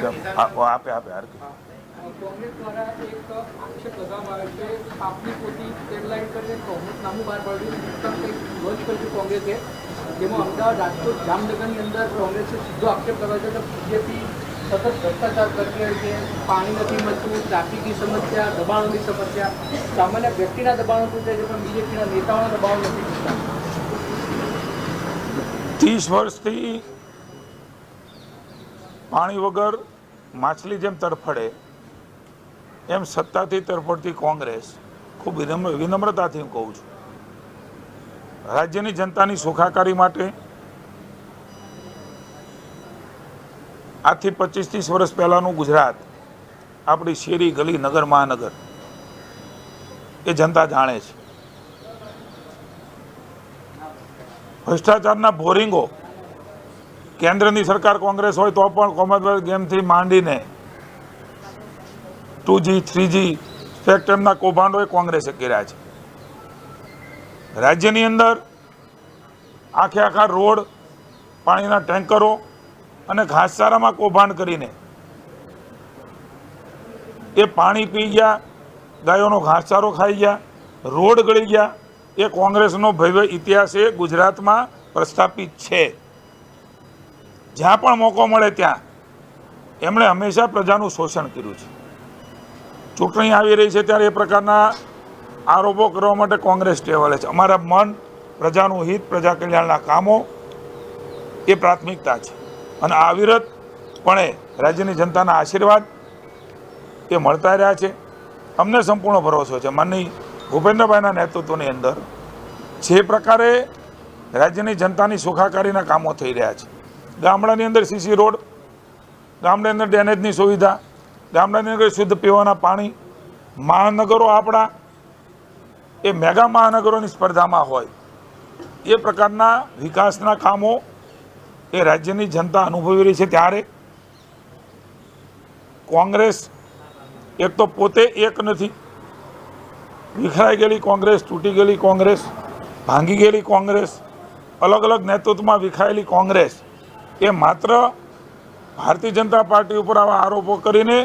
આપે કોંગ્રેસ દ્વારા એક આક્ષેપ લગાવવામાં આવ્યો છે આપની પોતી ડેડલાઇન કરીને કોંગ્રેસ નામું બહાર પાડ્યું લોન્ચ કર્યું કોંગ્રેસે, જેમાં અમદાવાદ, રાજકોટ, જામનગરની અંદર કોંગ્રેસે સીધો આક્ષેપ લગાવ્યો છે કે બીજેપી સતત ભ્રષ્ટાચાર કરી રહી છે, પાણી નથી મળતું, ટ્રાફિકની સમસ્યા, દબાણોની સમસ્યા, સામાન્ય વ્યક્તિના દબાણો તૂટે છે પણ બીજેપીના નેતાઓના દબાણો નથી તૂટતા. 30 વર્ષથી પાણી વગર માછલી જેમ તરફડે એમ સત્તાથી તરફડતી કોંગ્રેસ ખૂબ વિનમ્રતાથી હું કહું છું, રાજ્યની જનતાની સુખાકારી માટે આજથી 25-30 વર્ષ પહેલાંનું ગુજરાત, આપણી શેરી ગલી, નગર, મહાનગર એ જનતા જાણે છે. ભ્રષ્ટાચારના બોરિંગો, કેન્દ્રની સરકાર કોંગ્રેસ હોય તો પણ કોમનવેલ્થ ગેમથી માંડીને 2G 3G સ્પેક્ટ્રમના કૌભાંડો એ કોંગ્રેસે કર્યા છે. રાજ્યની અંદર આખા રોડ, પાણીના ટેન્કરો અને ઘાસચારામાં કૌભાંડ કરીને એ પાણી પી ગયા, ગાયોનો ઘાસચારો ખાઈ ગયા, રોડ ગળી ગયા. એ કોંગ્રેસનો ભવ્ય ઇતિહાસ એ ગુજરાતમાં પ્રસ્થાપિત છે. જ્યાં પણ મોકો મળે ત્યાં એમણે હંમેશા પ્રજાનું શોષણ કર્યું છે. ચૂંટણી આવી રહી છે ત્યારે એ પ્રકારના આરોપો કરવા માટે કોંગ્રેસ ટેવાલે છે. અમારા મન, પ્રજાનું હિત, પ્રજા કલ્યાણના કામો એ પ્રાથમિકતા છે અને અવિરતપણે રાજ્યની જનતાના આશીર્વાદ એ મળતા રહ્યા છે. અમને સંપૂર્ણ ભરોસો છે માનનીય ભૂપેન્દ્રભાઈના નેતૃત્વની અંદર જે પ્રકારે રાજ્યની જનતાની સુખાકારીના કામો થઈ રહ્યા છે. ગામડાની અંદર સીસી રોડ, ગામડાની અંદર ડ્રેનેજની સુવિધા, ગામડાની અંદર શુદ્ધ પીવાના પાણી, મહાનગરો આપણા એ મેગા મહાનગરોની સ્પર્ધામાં હોય એ પ્રકારના વિકાસના કામો એ રાજ્યની જનતા અનુભવી રહી છે. ત્યારે કોંગ્રેસ એક તો પોતે એક નથી, વિખરાઈ ગયેલી કોંગ્રેસ, તૂટી ગયેલી કોંગ્રેસ, ભાંગી ગયેલી કોંગ્રેસ, અલગ અલગ નેતૃત્વમાં વિખાયેલી કોંગ્રેસ એ માત્ર ભારતીય જનતા પાર્ટી ઉપર આવા આરોપો કરીને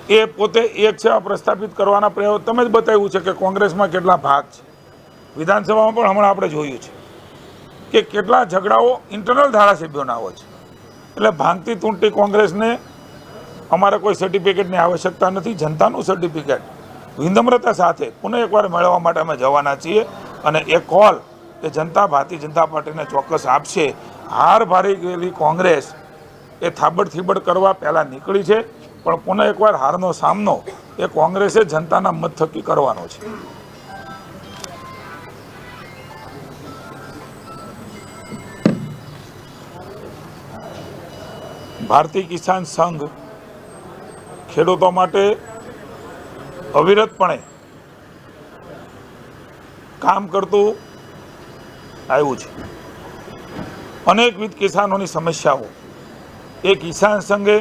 એ પોતે એક છે પ્રસ્થાપિત કરવાના પ્રયાસ. તમે જ બતાવ્યું છે કે કોંગ્રેસમાં કેટલા ભાગ છે. વિધાનસભામાં પણ હમણાં આપણે જોયું છે કે કેટલા ઝઘડાઓ ઇન્ટરનલ ધારાસભ્યોના હોય છે. એટલે ભાંગતી તૂટતી કોંગ્રેસને અમારે કોઈ સર્ટિફિકેટની આવશ્યકતા નથી. જનતાનું સર્ટિફિકેટ વિનમ્રતા સાથે પુનઃ એકવાર મેળવવા માટે અમે જવાના છીએ અને એ કોલ એ જનતા ભારતીય જનતા પાર્ટીને ચોક્કસ આપશે. હાર ભારી ગયેલી કોંગ્રેસ એ થાબડ કરવા પહેલાં નીકળી છે, પણ પુનઃ એકવાર હારનો સામનો એ કોંગ્રેસે જનતાના મત થકી કરવાનો છે. ભારતીય કિસાન સંઘ ખેડૂતો માટે અવિરતપણે કામ કરતું આવ્યું છે. અનેકવિધ કિસાનોની સમસ્યાઓ એ કિસાન સંઘે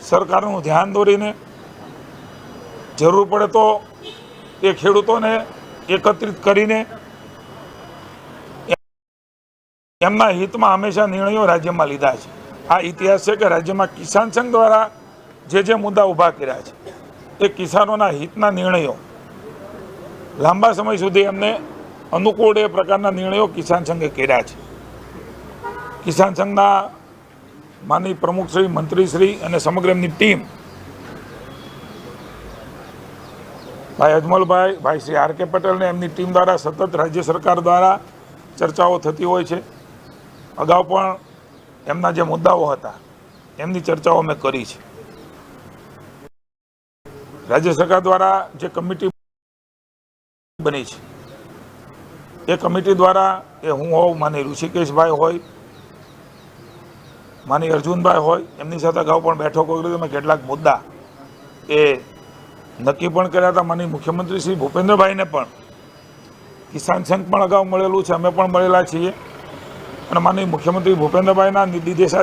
સરકારનું ધ્યાન દોરીને જરૂર પડે તો એ ખેડૂતોને એકત્રિત કરીને એમના હિતમાં હંમેશા નિર્ણયો રાજ્યમાં લીધા છે. આ ઇતિહાસ છે કે રાજ્યમાં કિસાન સંઘ દ્વારા જે મુદ્દા ઊભા કર્યા છે એ કિસાનોના હિતના નિર્ણયો લાંબા સમય સુધી એમને અનુકૂળ એ પ્રકારના નિર્ણયો કિસાન સંઘે કર્યા છે. કિસાન સંઘના માનનીય પ્રમુખશ્રી, મંત્રીશ્રી અને સમગ્ર એમની ટીમ, ભાઈ અજમલભાઈ, ભાઈ શ્રી આર કે પટેલ ને એમની ટીમ દ્વારા સતત રાજ્ય સરકાર દ્વારા ચર્ચાઓ થતી હોય છે. અગાઉ પણ એમના જે મુદ્દાઓ હતા એમની ચર્ચાઓ અમે કરી છે. રાજ્ય સરકાર દ્વારા જે કમિટી બની છે એ કમિટી દ્વારા એ હું હોઉં, માની ઋષિકેશભાઈ હોય, માની અર્જુનભાઈ હોય, એમની સાથે અગાઉ પણ બેઠકો કરી અમે કેટલાક મુદ્દા એ નક્કી પણ કર્યા હતા. માની મુખ્યમંત્રી શ્રી ભૂપેન્દ્રભાઈને પણ કિસાન સંઘ પણ અગાઉ મળેલું છે, અમે પણ મળેલા છીએ અને માની મુખ્યમંત્રી ભૂપેન્દ્રભાઈના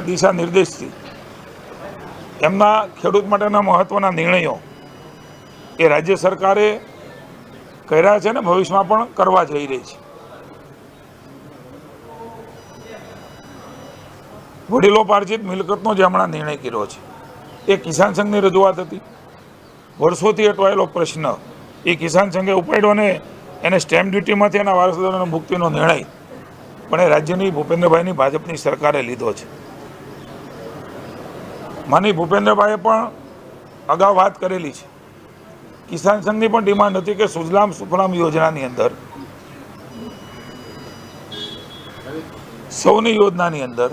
દિશા નિર્દેશથી એમના ખેડૂત માટેના મહત્વના નિર્ણયો એ રાજ્ય સરકારે કર્યા છે ને ભવિષ્યમાં પણ કરવા જઈ રહી છે. વડીલોપાર્જિત મિલકતનો જે હમણાં નિર્ણય કર્યો છે એ કિસાન સંઘની રજૂઆત હતી. વર્ષોથી અટવાયેલો પ્રશ્ન એ કિસાન સંઘે ઉપાડ્યો ને એને સ્ટેમ્પ ડ્યુટીમાંથી એના વારસદારોની મુક્તિનો નિર્ણય પણ એ રાજ્યની ભૂપેન્દ્રભાઈની ભાજપની સરકારે લીધો છે. માની ભૂપેન્દ્રભાઈએ પણ અગાઉ વાત કરેલી છે. કિસાન સંઘની પણ ડિમાન્ડ હતી કે સુજલામ સુફલામ યોજનાની અંદર, સૌની યોજનાની અંદર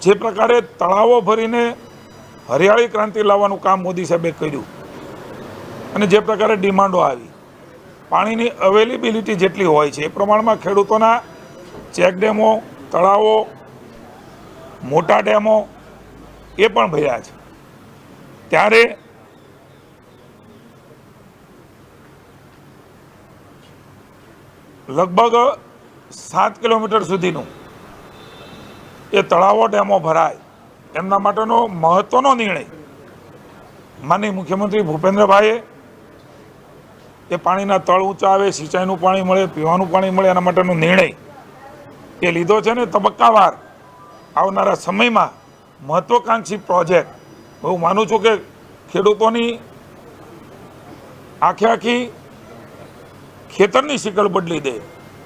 જે પ્રકારે તળાવો ભરીને હરિયાળી ક્રાંતિ લાવવાનું કામ મોદી સાહેબે કર્યું અને જે પ્રકારે ડિમાન્ડો આવી, પાણીની અવેલેબિલિટી જેટલી હોય છે એ પ્રમાણમાં ખેડૂતોના ચેકડેમો, તળાવો, મોટા ડેમો એ પણ ભર્યા છે. ત્યારે લગભગ 7 કિલોમીટર સુધીનું એ તળાવો, ડેમો ભરાય એમના માટેનો મહત્વનો નિર્ણય માનનીય મુખ્યમંત્રી ભૂપેન્દ્રભાઈએ એ પાણીના તળ ઊંચા આવે, સિંચાઈનું પાણી મળે, પીવાનું પાણી મળે એના માટેનો નિર્ણય એ લીધો છે ને તબક્કાવાર આવનારા સમયમાં મહત્વાકાંક્ષી પ્રોજેક્ટ હું માનું છું કે ખેડૂતોની આખી ખેતરની શિકલ બદલી દે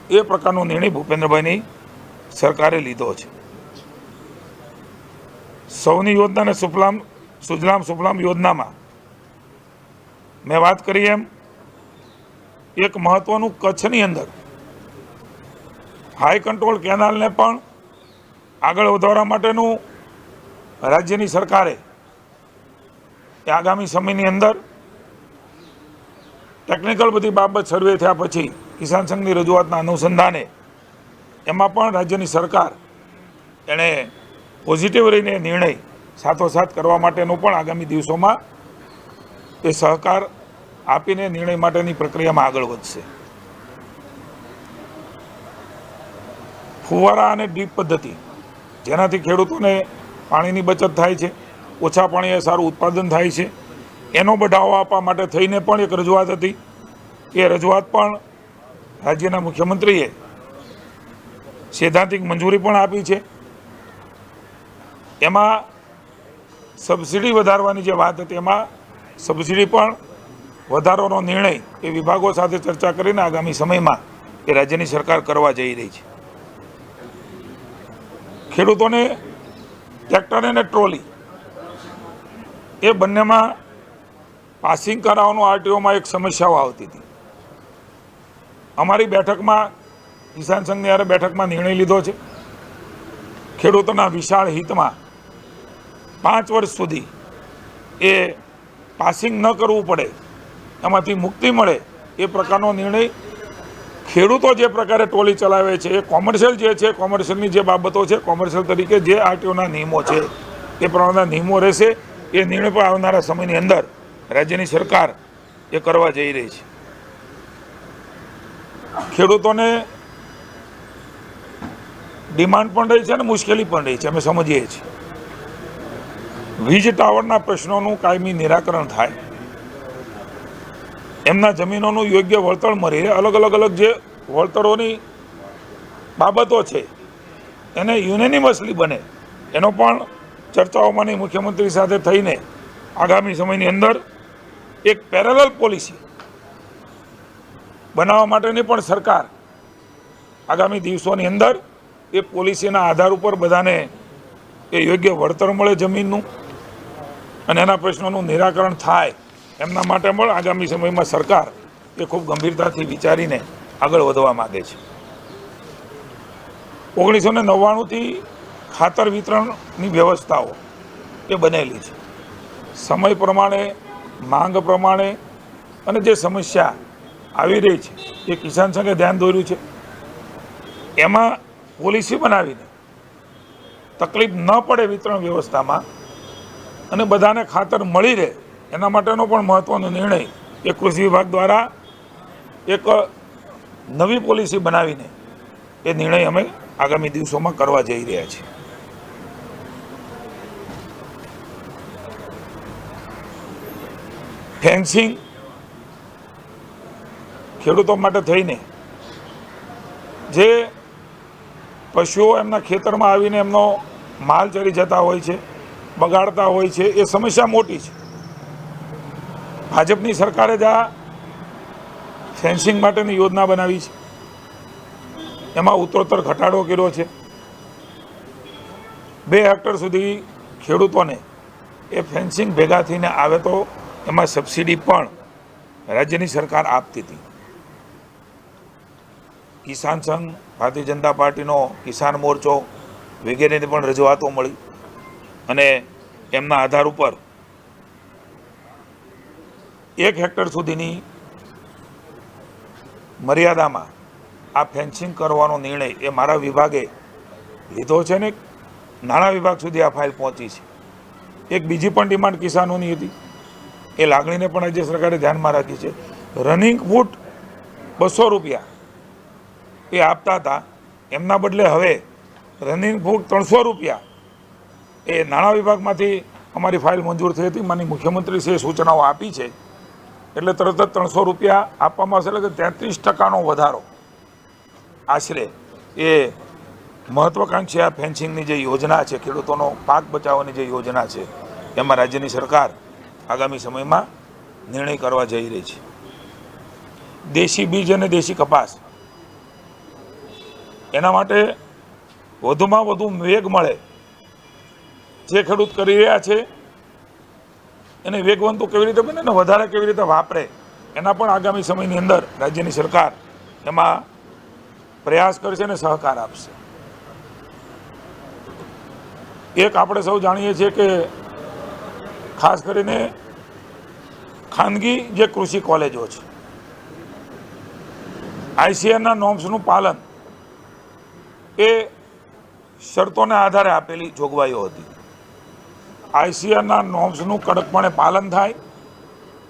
એ પ્રકારનો નિર્ણય ભૂપેન્દ્રભાઈની સરકારે લીધો છે. સૌની યોજના અને સુજલામ સુફલામ યોજનામાં મેં વાત કરી એમ એક મહત્વનું કચ્છની અંદર હાઈ કંટ્રોલ કેનાલને પણ આગળ વધારવા માટેનું રાજ્યની સરકારે એ આગામી સમયની અંદર ટેકનિકલ બધી બાબત સર્વે થયા પછી કિસાન સંઘની રજૂઆતના અનુસંધાને એમાં પણ રાજ્યની સરકાર એણે પોઝિટિવ રહીને નિર્ણય સાથોસાથ કરવા માટેનો પણ આગામી દિવસોમાં એ સહકાર આપીને નિર્ણય માટેની પ્રક્રિયામાં આગળ વધશે. ફુવારા અને ડ્રીપ પદ્ધતિ જેનાથી ખેડૂતોને પાણીની બચત થાય છે, ઓછા પાણીએ સારું ઉત્પાદન થાય છે, એનો બઢાવો આપવા માટે થઈને પણ એક રજૂઆત હતી. એ રજૂઆત પણ રાજ્યના મુખ્યમંત્રીએ સૈદ્ધાંતિક મંજૂરી પણ આપી છે. એમાં સબસિડી વધારવાની જે વાત હતી એમાં સબસિડી પણ વધારવાનો નિર્ણય એ વિભાગો સાથે ચર્ચા કરીને આગામી સમયમાં એ રાજ્યની સરકાર કરવા જઈ રહી છે. ખેડૂતોને ટ્રેક્ટર અને ટ્રોલી એ બંનેમાં પાસિંગ કરાવવાનું આરટીઓમાં એક સમસ્યાઓ આવતી હતી. અમારી બેઠકમાં કિસાન સંઘની યારે બેઠકમાં નિર્ણય લીધો છે ખેડૂતોના વિશાળ હિતમાં 5 વર્ષ સુધી એ પાસિંગ ન કરવું પડે, એમાંથી મુક્તિ મળે એ પ્રકારનો નિર્ણય ખેડૂતો જે પ્રકારે ટોલી ચલાવે છે એ કોમર્શિયલ જે છે, કોમર્શિયલની જે બાબતો છે, કોમર્શિયલ તરીકે જે આરટીઓના નિયમો છે એ પ્રમાણેના નિયમો રહેશે. એ નિર્ણય પણ આવનારા સમયની અંદર રાજ્યની સરકાર એ કરવા જઈ રહી છે. ખેડૂતોને ડિમાન્ડ પણ રહી છે અને મુશ્કેલી પણ રહી છે, અમે સમજીએ છીએ. વીજ ટાવરના પ્રશ્નોનું કાયમી નિરાકરણ થાય, એમના જમીનોનું યોગ્ય વળતર મળી રહે, અલગ જે વળતરોની બાબતો છે એને યુનેનિમસલી બને એનો પણ ચર્ચાઓમાંની મુખ્યમંત્રી સાથે થઈને આગામી સમયની અંદર એક પેરેલલ પોલિસી બનાવવા માટેની પણ સરકાર આગામી દિવસોની અંદર એ પોલિસીના આધાર ઉપર બધાને એ યોગ્ય વળતર મળે જમીનનું અને એના પ્રશ્નોનું નિરાકરણ થાય એમના માટે પણ આગામી સમયમાં સરકાર એ ખૂબ ગંભીરતાથી વિચારીને આગળ વધવા માગે છે. 1999થી ખાતર વિતરણની વ્યવસ્થાઓ એ બનેલી છે. સમય પ્રમાણે, માંગ પ્રમાણે અને જે સમસ્યા આવી રહી છે એ કિસાન સંઘે ધ્યાન દોર્યું છે. એમાં પોલિસી બનાવીને તકલીફ ન પડે વિતરણ વ્યવસ્થામાં અને બધાને ખાતર મળી રહે એના માટેનો પણ મહત્વનો નિર્ણય એ કૃષિ વિભાગ દ્વારા એક નવી પોલિસી બનાવીને એ નિર્ણય અમે આગામી દિવસોમાં કરવા જઈ રહ્યા છીએ. ફેન્સિંગ ખેડૂતો માટે થઈને જે પશુઓ એમના ખેતરમાં આવીને એમનો માલ ચરી જતા હોય છે, બગાડતા હોય છે, એ સમસ્યા મોટી છે. ભાજપની સરકારે જ આ ફેન્સિંગ માટેની યોજના બનાવી છે, એમાં ઉત્તરોત્તર ઘટાડો કર્યો છે. 2 હેક્ટર સુધી ખેડૂતોને એ ફેન્સિંગ ભેગા થઈને આવે તો એમાં સબસિડી પણ રાજ્યની સરકાર આપતી હતી. કિસાન સંઘ, ભારતીય જનતા પાર્ટીનો કિસાન મોરચો વગેરેની પણ રજૂઆતો મળી અને એમના આધાર ઉપર 1 હેક્ટર સુધીની મર્યાદામાં આ ફેન્સિંગ કરવાનો નિર્ણય એ મારા વિભાગે લીધો છે ને નાણાં વિભાગ સુધી આ ફાઇલ પહોંચી છે. એક બીજી પણ ડિમાન્ડ કિસાનોની હતી, એ લાગણીને પણ રાજ્ય સરકારે ધ્યાનમાં રાખી છે. રનિંગ ફૂટ 200 રૂપિયા એ આપતા હતા, એમના બદલે હવે રનિંગ ફૂટ 300 રૂપિયા એ નાણાં વિભાગમાંથી અમારી ફાઇલ મંજૂર થઈ હતી. માનનીય મુખ્યમંત્રીશ્રીએ સૂચનાઓ આપી છે એટલે તરત જ 300 રૂપિયા આપવામાં આવશે. એટલે કે 33% વધારો આશરે એ મહત્વાકાંક્ષી આ ફેન્સિંગની જે યોજના છે, ખેડૂતોનો પાક બચાવવાની જે યોજના છે, એમાં રાજ્યની સરકાર આગામી સમયમાં નિર્ણય કરવા જઈ રહી છે. દેશી બીજ અને દેશી કપાસ એના માટે વધુમાં વધુ વેગ મળે, જે ખેડૂત કરી રહ્યા છે એને વેગવંતુ કેવી રીતે બને ને વધારે કેવી રીતે વાપરે, એના પણ આગામી સમયની અંદર રાજ્યની સરકાર એમાં પ્રયાસ કરશે અને સહકાર આપશે. એક આપણે સૌ જાણીએ છીએ કે ખાસ કરીને ખાનગી જે કૃષિ કોલેજો છે, ICARના નોર્મ્સનું પાલન એ શરતોને આધારે આપેલી જોગવાઈઓ હતી. ICARના નોર્મ્સનું કડકપણે પાલન થાય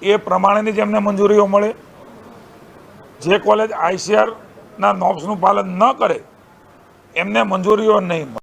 એ પ્રમાણેની જેમને મંજૂરીઓ મળે. જે કોલેજ ICARના નોર્મ્સનું પાલન ન કરે એમને મંજૂરીઓ નહીં મળે.